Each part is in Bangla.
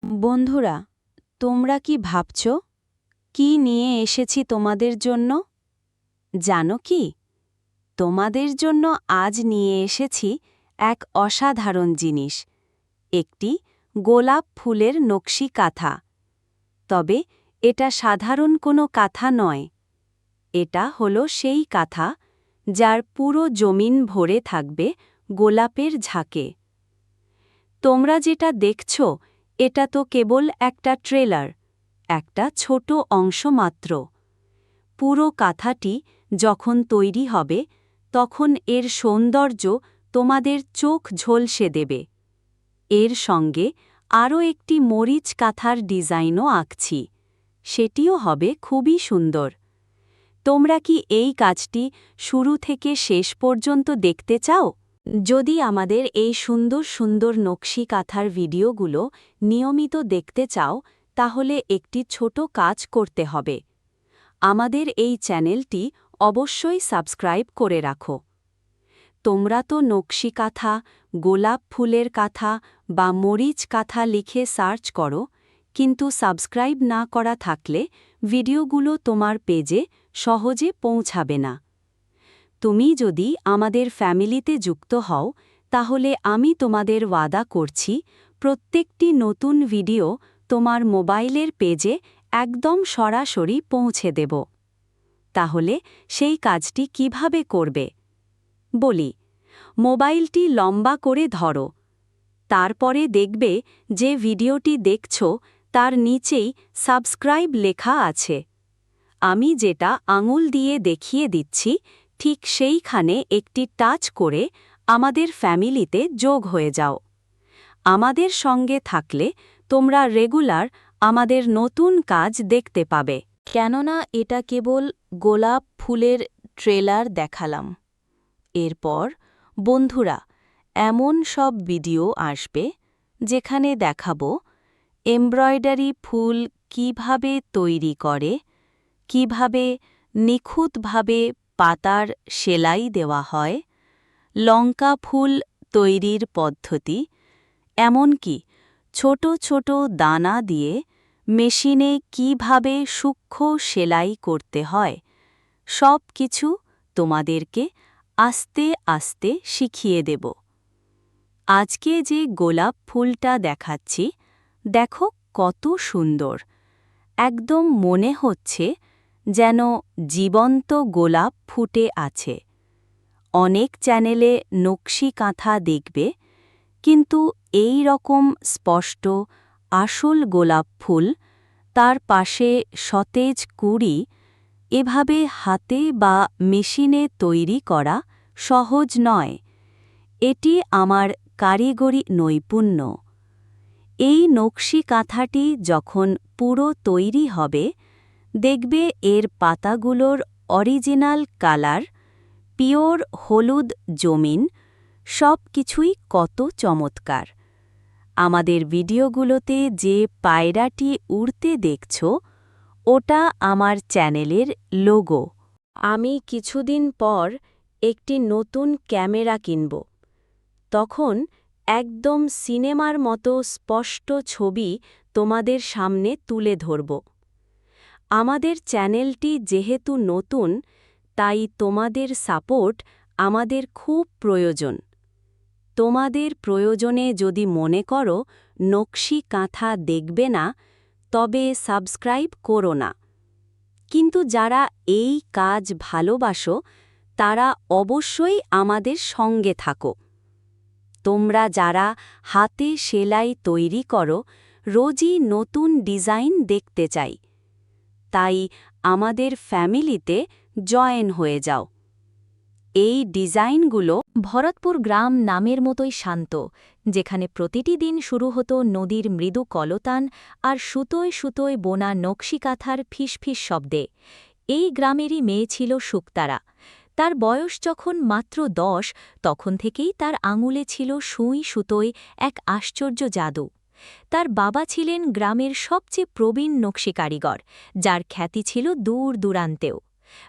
বন্ধুরা, তোমরা কি ভাবছ কি নিয়ে এসেছি তোমাদের জন্য? জানো কি, তোমাদের জন্য আজ নিয়ে এসেছি এক অসাধারণ জিনিস, একটি গোলাপ ফুলের নকশি কাঁথা। তবে এটা সাধারণ কোনো কাঁথা নয়। এটা হলো সেই কাঁথা যার পুরো জমিন ভরে থাকবে গোলাপের ঝাঁকে। তোমরা যেটা দেখছ এটা তো কেবল একটা ট্রেলার, একটা ছোট অংশ মাত্র। পুরো কাঁথাটি যখন তৈরি হবে তখন এর সৌন্দর্য তোমাদের চোখ ঝলসে দেবে। এর সঙ্গে আরও একটি মরিচ কাঁথার ডিজাইনও আঁকছি, সেটিও হবে খুবই সুন্দর। তোমরা কি এই কাজটি শুরু থেকে শেষ পর্যন্ত দেখতে চাও? যদি আমাদের এই সুন্দর সুন্দর নকশি কাঁথার ভিডিওগুলো নিয়মিত দেখতে চাও, তাহলে একটি ছোট কাজ করতে হবে। আমাদের এই চ্যানেলটি অবশ্যই সাবস্ক্রাইব করে রাখো। তোমরা তো নকশি কাঁথা, গোলাপ ফুলের কাঁথা বা মরিচ কাঁথা লিখে সার্চ করো, কিন্তু সাবস্ক্রাইব না করা থাকলে ভিডিওগুলো তোমার পেজে সহজে পৌঁছাবে না। তুমি যদি আমাদের ফ্যামিলিতে যুক্ত হও, তাহলে আমি তোমাদের ওয়াদা করছি প্রত্যেকটি নতুন ভিডিও তোমার মোবাইলের পেজে একদম সরাসরি পৌঁছে দেব। তাহলে সেই কাজটি কিভাবে করবে বলি। মোবাইলটি লম্বা করে ধরো, তারপরে দেখবে যে ভিডিওটি দেখছ তার নিচেই সাবস্ক্রাইব লেখা আছে। আমি যেটা আঙুল দিয়ে দেখিয়ে দিচ্ছি ঠিক সেইখানে একটি টাচ করে আমাদের ফ্যামিলিতে যোগ হয়ে যাও। আমাদের সঙ্গে থাকলে তোমরা রেগুলার আমাদের নতুন কাজ দেখতে পাবে। কেননা এটা কেবল গোলাপ ফুলের ট্রেলার দেখালাম। এরপর বন্ধুরা, এমন সব ভিডিও আসবে যেখানে দেখাবো এমব্রয়ডারি ফুল কিভাবে তৈরি করে, কিভাবে নিখুঁতভাবে পাতার সেলাই দেওয়া হয়, লঙ্কা ফুল তৈরির পদ্ধতি, এমনকি ছোট ছোট দানা দিয়ে মেশিনে কিভাবে সূক্ষ্ম সেলাই করতে হয়, সব কিছু তোমাদেরকে আস্তে আস্তে শিখিয়ে দেব। আজকে যে গোলাপ ফুলটা দেখাচ্ছি, দেখো কত সুন্দর। একদম মনে হচ্ছে যেন জীবন্ত গোলাপ ফুটে আছে। অনেক চ্যানেলে নকশি কাঁথা দেখবে, কিন্তু এই রকম স্পষ্ট আসল গোলাপ ফুল, তার পাশে সতেজ কুঁড়ি, এভাবে হাতে বা মেশিনে তৈরি করা সহজ নয়। এটি আমার কারিগরি নৈপুণ্য। এই নকশি কাঁথাটি যখন পুরো তৈরি হবে, দেখবে এর পাতাগুলোর অরিজিনাল কালার, পিওর হলুদ জমিন, সব কিছুই কত চমৎকার। আমাদের ভিডিওগুলোতে যে পায়রাটি উড়তে দেখছ, ওটা আমার চ্যানেলের লোগো। আমি কিছুদিন পর একটি নতুন ক্যামেরা কিনব। তখন একদম সিনেমার মতো স্পষ্ট ছবি তোমাদের সামনে তুলে ধরব। আমাদের চ্যানেলটি যেহেতু নতুন, তাই তোমাদের সাপোর্ট আমাদের খুব প্রয়োজন। তোমাদের প্রয়োজনে যদি মনে করো নকশি কাঁথা দেখবে না, তবে সাবস্ক্রাইব করো না। কিন্তু যারা এই কাজ ভালোবাসো, তারা অবশ্যই আমাদের সঙ্গে থাকো। তোমরা যারা হাতে সেলাই তৈরি করো, রোজই নতুন ডিজাইন দেখতে চাই, তাই আমাদের ফ্যামিলিতে জয়েন হয়ে যাও। এই ডিজাইনগুলো ভরতপুর গ্রাম নামের মতোই শান্ত, যেখানে প্রতিটি দিন শুরু হতো নদীর মৃদু কলতান আর সুতোয় সুতোয় বোনা নকশি কাঁথার ফিসফিস শব্দে। এই গ্রামেরই মেয়ে ছিল শুকতারা। তার বয়স যখন মাত্র 10, তখন থেকেই তার আঙুলে ছিল সুঁই সুতোয় এক আশ্চর্য জাদু। তার বাবা ছিলেন গ্রামের সবচেয়ে প্রবীণ নকশি কারিগর, যার খ্যাতি ছিল দূর দূরান্তেও।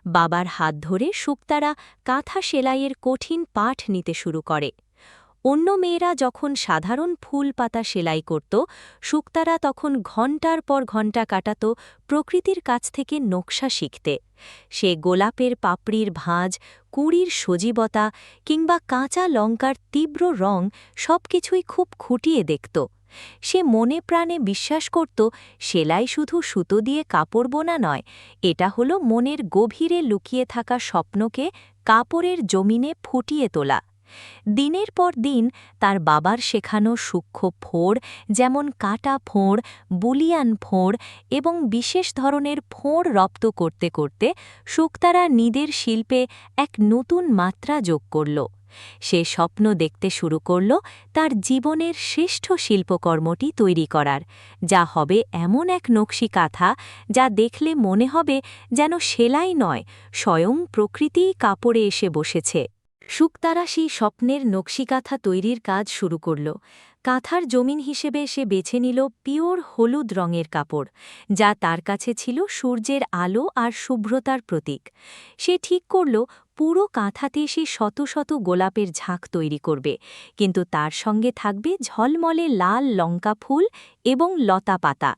বাবার হাত ধরে শুকতারা কাঁথা সেলাইয়ের কঠিন পাঠ নিতে শুরু করে। অন্য মেয়েরা যখন সাধারণ ফুল পাতা সেলাই করত, শুক্তারা তখন ঘণ্টার পর ঘণ্টা কাটাত প্রকৃতির কাছ থেকে নকশা শিখতে। সে গোলাপের পাপড়ির ভাঁজ, কুঁড়ির সজীবতা কিংবা কাঁচা লঙ্কার তীব্র রং সবকিছুই খুব খুঁটিয়ে দেখত। সে মনে প্রাণে বিশ্বাস করত সেলাই শুধু সুতো দিয়ে কাপড় বোনা নয়, এটা হলো মনের গভীরে লুকিয়ে থাকা স্বপ্নকে কাপড়ের জমিনে ফুটিয়ে তোলা। দিনের পর দিন তার বাবার শেখানো সূক্ষ্ম ফোঁড়, যেমন কাটা ফোঁড়, বুলিয়ান ফোঁড় এবং বিশেষ ধরনের ফোঁড় রপ্ত করতে করতে শুক্তারা নিজের শিল্পে এক নতুন মাত্রা যোগ করল। সে স্বপ্ন দেখতে শুরু করল তার জীবনের শ্রেষ্ঠ শিল্পকর্মটি তৈরি করার, যা হবে এমন এক নকশি কাঁথা যা দেখলে মনে হবে যেন সেলাই নয়, স্বয়ং প্রকৃতিই কাপড়ে এসে বসেছে। শুক্তারা সেই স্বপ্নের নকশিকাঁথা তৈরির কাজ শুরু করল। কাঁথার জমিন হিসেবে সে বেছে নিল পিওর হলুদ রঙের কাপড়, যা তার কাছে ছিল সূর্যের আলো আর শুভ্রতার প্রতীক। সে ঠিক করল পুরো কাঁথাতে সে শত শত গোলাপের ঝাঁক তৈরি করবে, কিন্তু তার সঙ্গে থাকবে ঝলমলে লাল লঙ্কা ফুল এবং লতা পাতা।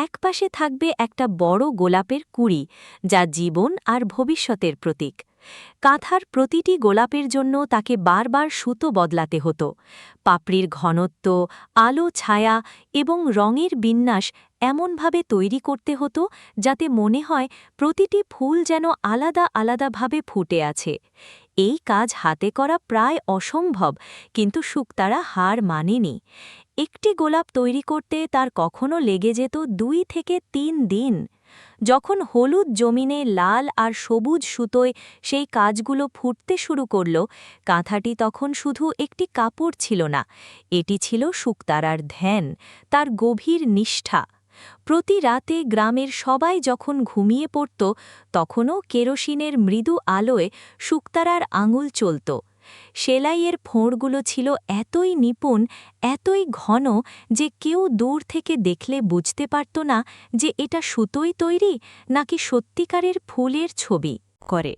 একপাশে থাকবে একটা বড় গোলাপের কুঁড়ি, যা জীবন আর ভবিষ্যতের প্রতীক। কাঁথার প্রতিটি গোলাপের জন্য তাকে বারবার সুতো বদলাতে হতো। পাপড়ির ঘনত্ব, আলো ছায়া এবং রঙের বিন্যাস এমনভাবে তৈরি করতে হতো যাতে মনে হয় প্রতিটি ফুল যেন আলাদা আলাদাভাবে ফুটে আছে। এই কাজ হাতে করা প্রায় অসম্ভব, কিন্তু শুক্তারা হার মানেনি। একটি গোলাপ তৈরি করতে তার কখনো লেগে যেত 2 থেকে 3 দিন। যখন হলুদ জমিনে লাল আর সবুজ সুতোয় সেই কাজগুলো ফুটতে শুরু করল, কাঁথাটি তখন শুধু একটি কাপড় ছিল না, এটি ছিল শুক্তারার ধ্যান, তার গভীর নিষ্ঠা। প্রতি রাতে গ্রামের সবাই যখন ঘুমিয়ে পড়ত, তখনও কেরোসিনের মৃদু আলোয় শুক্তারার আঙুল চলত। সেলাইয়ের ফোঁড়গুলো ছিল এতই নিপুণ, এতই ঘন যে কেউ দূর থেকে দেখলে বুঝতে পারত না যে এটা সুতোই তৈরি নাকি সত্যিকারের ফুলের ছবি করে।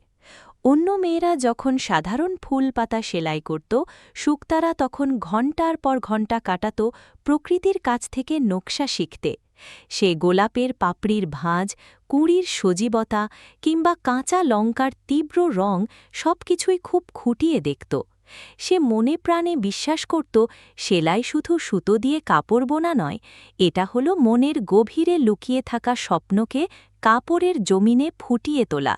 অন্য মেয়েরা যখন সাধারণ ফুল পাতা সেলাই করত, শুক্তারা তখন ঘণ্টার পর ঘণ্টা কাটাত প্রকৃতির কাছ থেকে নকশা শিখতে। সে গোলাপের পাপড়ির ভাঁজ, কুঁড়ির সজীবতা কিংবা কাঁচা লঙ্কার তীব্র রং সবকিছুই খুব খুঁটিয়ে দেখত। সে মনে প্রাণে বিশ্বাস করত সেলাই শুধু সুতো দিয়ে কাপড় বোনা নয়, এটা হলো মনের গভীরে লুকিয়ে থাকা স্বপ্নকে কাপড়ের জমিনে ফুটিয়ে তোলা।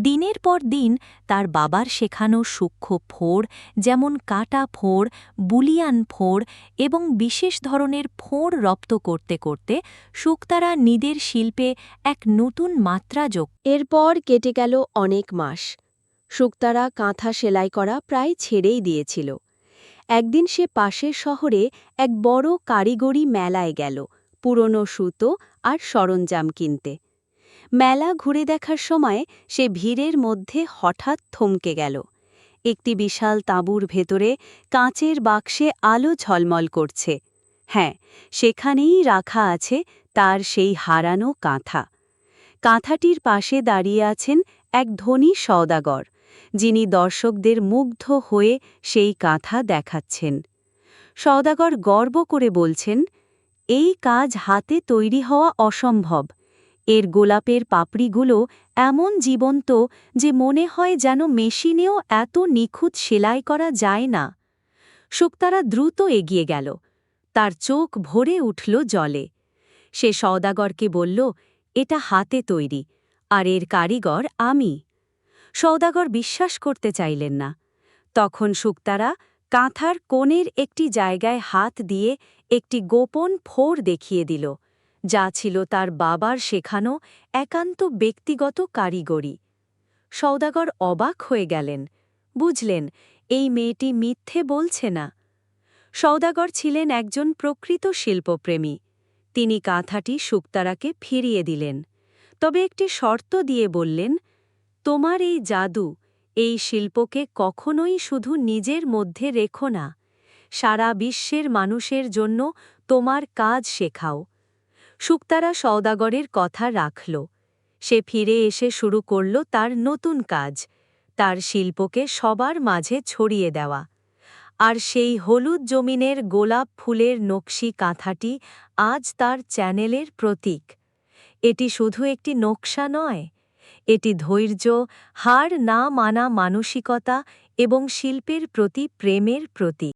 দিনের পর দিন তার বাবার শেখানো সূক্ষ্ম ফোঁড়, যেমন কাটা ফোঁড়, বুলিয়ান ফোঁড় এবং বিশেষ ধরনের ফোঁড় রপ্ত করতে করতে শুক্তারা নিজের শিল্পে এক নতুন মাত্রা যোগ। এরপর কেটে গেল অনেক মাস। শুক্তারা কাঁথা সেলাই করা প্রায় ছেড়েই দিয়েছিল। একদিন সে পাশের শহরে এক বড় কারিগরি মেলায় গেল পুরনো সুতো আর সরঞ্জাম কিনতে। মেলা ঘুরে দেখার সময় সে ভিড়ের মধ্যে হঠাৎ থমকে গেল। একটি বিশাল তাঁবুর ভেতরে কাঁচের বাক্সে আলো ঝলমল করছে। হ্যাঁ, সেখানেই রাখা আছে তার সেই হারানো কাঁথা। কাঁথাটির পাশে দাঁড়িয়ে আছেন এক ধনী সওদাগর, যিনি দর্শকদের মুগ্ধ হয়ে সেই কাঁথা দেখাচ্ছেন। সওদাগর গর্ব করে বলছেন, এই কাজ হাতে তৈরি হওয়া অসম্ভব। এর গোলাপের পাপড়িগুলো এমন জীবন্ত যে মনে হয় যেন মেশিনেও এত নিখুঁত সেলাই করা যায় না। শুক্তারা দ্রুত এগিয়ে গেল। তার চোখ ভরে উঠল জলে। সে সওদাগরকে বলল, এটা হাতে তৈরি, আর এর কারিগর আমি। সওদাগর বিশ্বাস করতে চাইলেন না। তখন শুক্তারা কাঁথার কোণের একটি জায়গায় হাত দিয়ে একটি গোপন ফোঁড় দেখিয়ে দিল, যা ছিল তার বাবার শেখানো একান্ত ব্যক্তিগত কারিগরি। সওদাগর অবাক হয়ে গেলেন, বুঝলেন এই মেয়েটি মিথ্যে বলছে না। সওদাগর ছিলেন একজন প্রকৃত শিল্পপ্রেমী। তিনি কাঁথাটি শুক্তারাকে ফিরিয়ে দিলেন, তবে একটি শর্ত দিয়ে বললেন, তোমার এই জাদু, এই শিল্পকে কখনোই শুধু নিজের মধ্যে রেখো না, সারা বিশ্বের মানুষের জন্য তোমার কাজ শেখাও। শুক্তারা সওদাগরের কথা রাখল। সে ফিরে এসে শুরু করল তার নতুন কাজ, তার শিল্পকে সবার মাঝে ছড়িয়ে দেওয়া। আর সেই হলুদ জমিনের গোলাপ ফুলের নকশি কাঁথাটি আজ তার চ্যানেলের প্রতীক। এটি শুধু একটি নকশা নয়, এটি ধৈর্য, হার না মানা মানসিকতা এবং শিল্পের প্রতি প্রেমের প্রতীক।